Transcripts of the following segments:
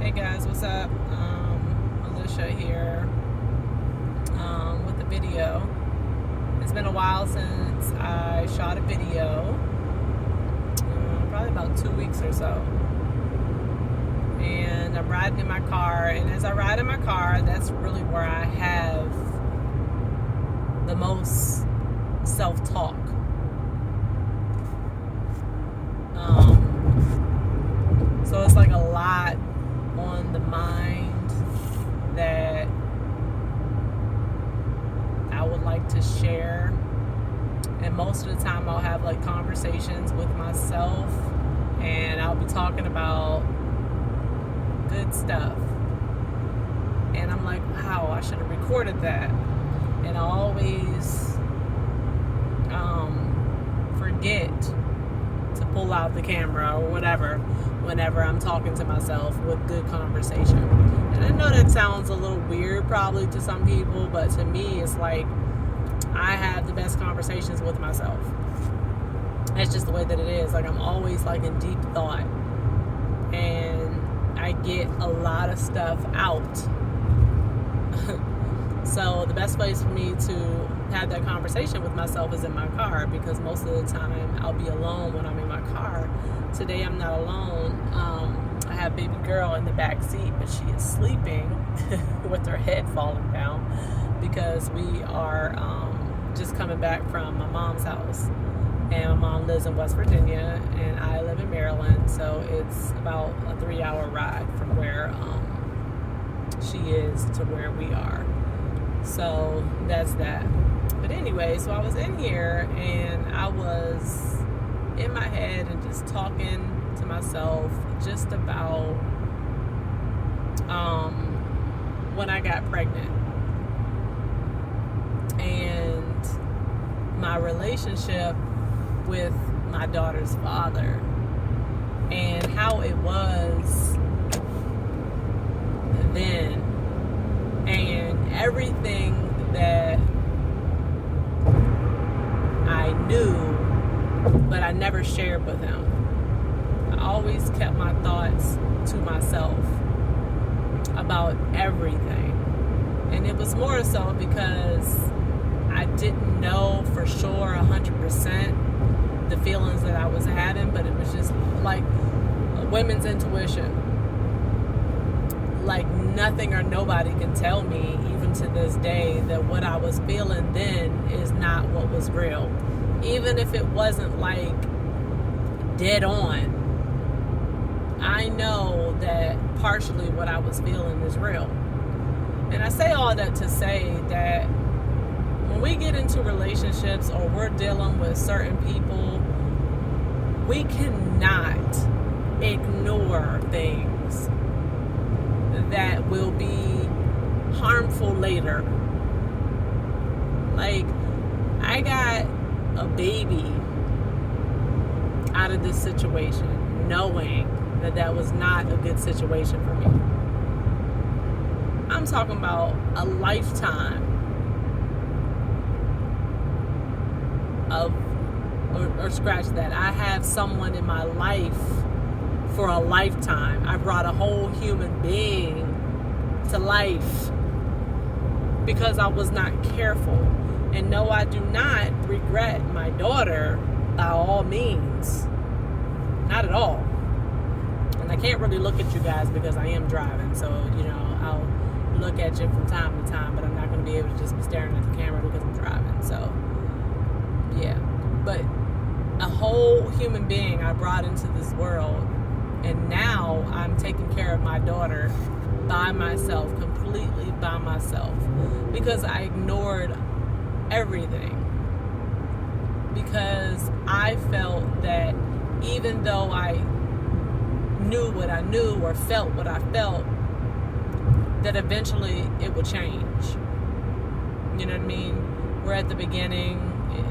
Hey guys, what's up? Alicia here with the video. It's been a while since I shot a video, probably about 2 weeks or so. And I'm riding in my car, and as I ride in my car, that's really where I have the most self-talk. So it's like a lot on the mind that I would like to share. And most of the time I'll have like conversations with myself, and I'll be talking about good stuff. And I'm like, wow, I should have recorded that. And I always forget to pull out the camera or whatever whenever I'm talking to myself with good conversation. And I know that sounds a little weird probably to some people, but to me it's like I have the best conversations with myself. That's just the way that it is. Like I'm always like in deep thought, and I get a lot of stuff out. So the best place for me to have that conversation with myself is in my car, because most of the time I'll be alone when I'm in my car. Today I'm not alone. I have baby girl in the back seat, but she is sleeping with her head falling down because we are just coming back from my mom's house. And my mom lives in West Virginia and I live in Maryland, so it's about a 3-hour ride from where she is to where we are. So that's that. But anyway, so I was in here and I was in my head and just talking to myself just about when I got pregnant and my relationship with my daughter's father and how it was then, and everything that I knew but I never shared with him. I always kept my thoughts to myself about everything. And it was more so because I didn't know for sure 100% the feelings that I was having, but it was just like a women's intuition. Like nothing or nobody can tell me, even to this day, that what I was feeling then is not what was real. Even if it wasn't like dead on, I know that partially what I was feeling is real. And I say all that to say that when we get into relationships or we're dealing with certain people, we cannot ignore things that will be harmful later. Like, I got a baby out of this situation knowing that that was not a good situation for me. I'm talking about a lifetime of, or scratch that, I have someone in my life for a lifetime. I brought a whole human being to life because I was not careful. And no, I do not regret my daughter by all means. Not at all. And I can't really look at you guys because I am driving. So, I'll look at you from time to time, but I'm not going to be able to just be staring at the camera because I'm driving. So, yeah. But a whole human being I brought into this world. And now I'm taking care of my daughter by myself, completely by myself, because I ignored everything. Because I felt that even though I knew what I knew or felt what I felt, that eventually it would change. You know what I mean? We're at the beginning.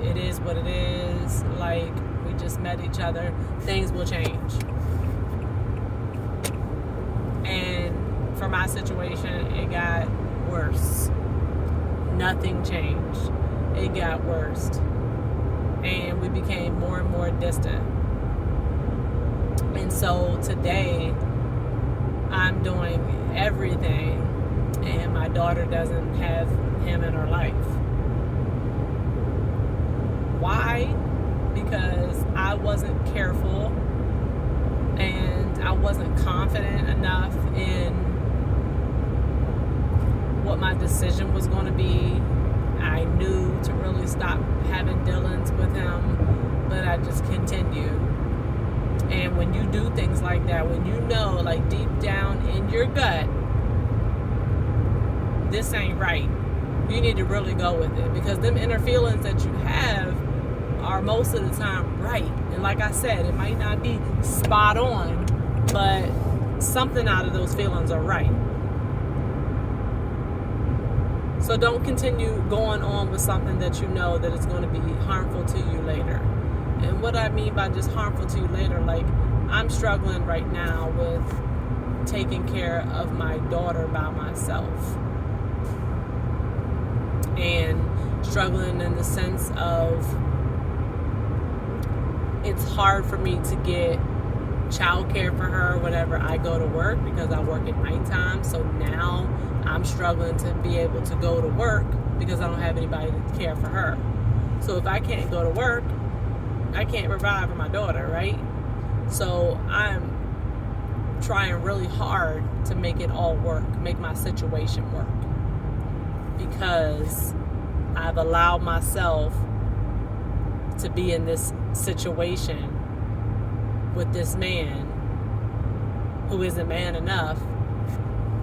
It is what it is. Like, we just met each other. Things will change. And for my situation, it got worse. Nothing changed. It got worse. And we became more and more distant. And so today, I'm doing everything, and my daughter doesn't have him in her life. Why? Because I wasn't careful and I wasn't confident enough in what my decision was going to be. I knew to really stop having dealings with him, but I just continued. And when you do things like that, when you know, like deep down in your gut, this ain't right, you need to really go with it, because them inner feelings that you have are most of the time right. And like I said, it might not be spot on, but something out of those feelings are right. So don't continue going on with something that you know that it's going to be harmful to you later. And what I mean by just harmful to you later, like I'm struggling right now with taking care of my daughter by myself. And struggling in the sense of it's hard for me to get childcare for her whenever I go to work, because I work at nighttime. So now I'm struggling to be able to go to work because I don't have anybody to care for her. So if I can't go to work, I can't provide for my daughter, right? So I'm trying really hard to make it all work, make my situation work, because I've allowed myself to be in this situation with this man who isn't man enough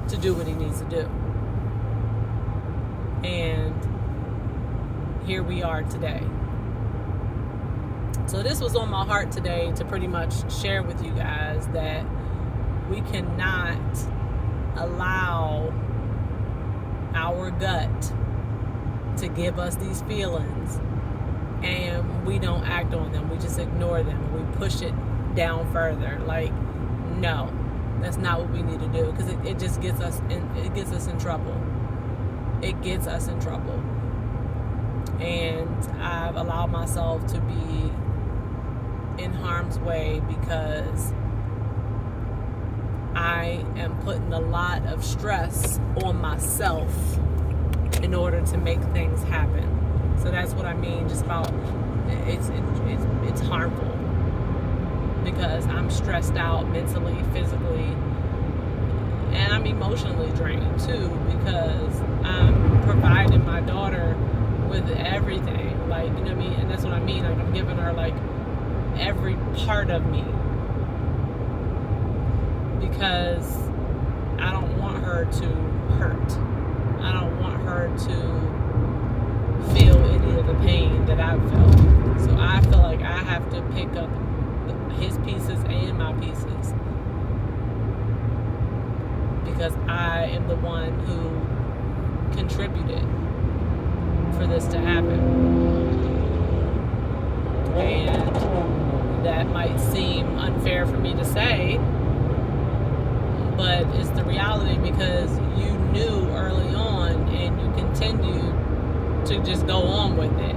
to do what he needs to do. And here we are today. So this was on my heart today to pretty much share with you guys that we cannot allow our gut to give us these feelings and we don't act on them. We just ignore them and we push it down further. Like, no, that's not what we need to do, because it just gets us in trouble. It gets us in trouble. And I've allowed myself to be in harm's way because I am putting a lot of stress on myself in order to make things happen. So that's what I mean, just about it's harmful, because I'm stressed out mentally, physically, and I'm emotionally drained too, because I'm providing my daughter with everything, like, you know what I mean? And that's what I mean, like I'm giving her like every part of me, because I don't want her to hurt. I don't want her to feel any of the pain that I've felt. So I feel like I have to pick up his pieces and my pieces, because I am the one who contributed for this to happen. And that might seem unfair for me to say, but it's the reality, because you knew early on and you continued to just go on with it,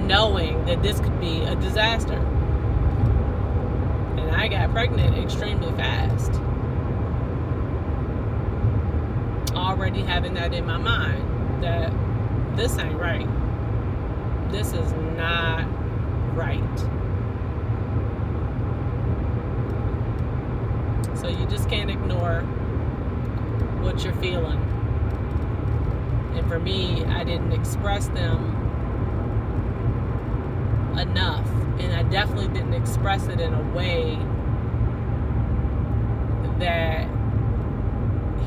knowing that this could be a disaster. And I got pregnant extremely fast, already having that in my mind that this ain't right. This is not right. So you just can't ignore what you're feeling. And for me, I didn't express them enough. And I definitely didn't express it in a way that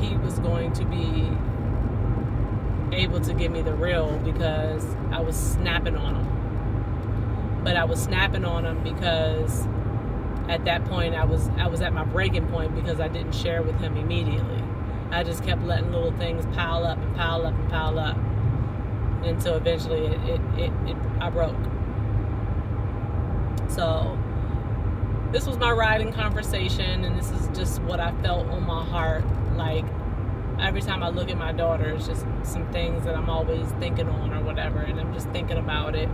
he was going to be able to give me the real, because I was snapping on him. But I was snapping on him because at that point I was at my breaking point, because I didn't share with him immediately. I just kept letting little things pile up and pile up and pile up until eventually I broke. So this was my riding conversation, and this is just what I felt on my heart. Like, every time I look at my daughter, it's just some things that I'm always thinking on or whatever, and I'm just thinking about it,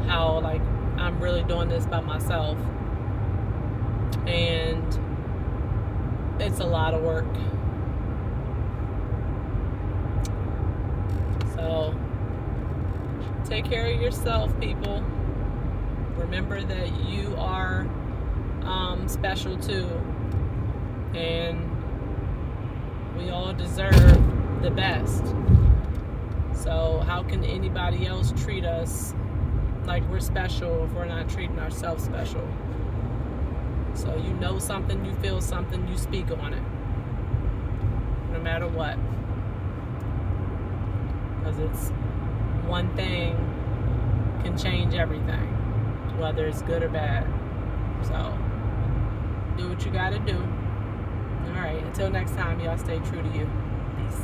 how like I'm really doing this by myself. And It's a lot of work. So take care of yourself, people. Remember that you are special too, and we all deserve the best. So how can anybody else treat us like we're special if we're not treating ourselves special? So you know something, you feel something, you speak on it, no matter what, because it's one thing can change everything, whether it's good or bad. So do what you gotta do. All right, until next time, y'all stay true to you. Peace.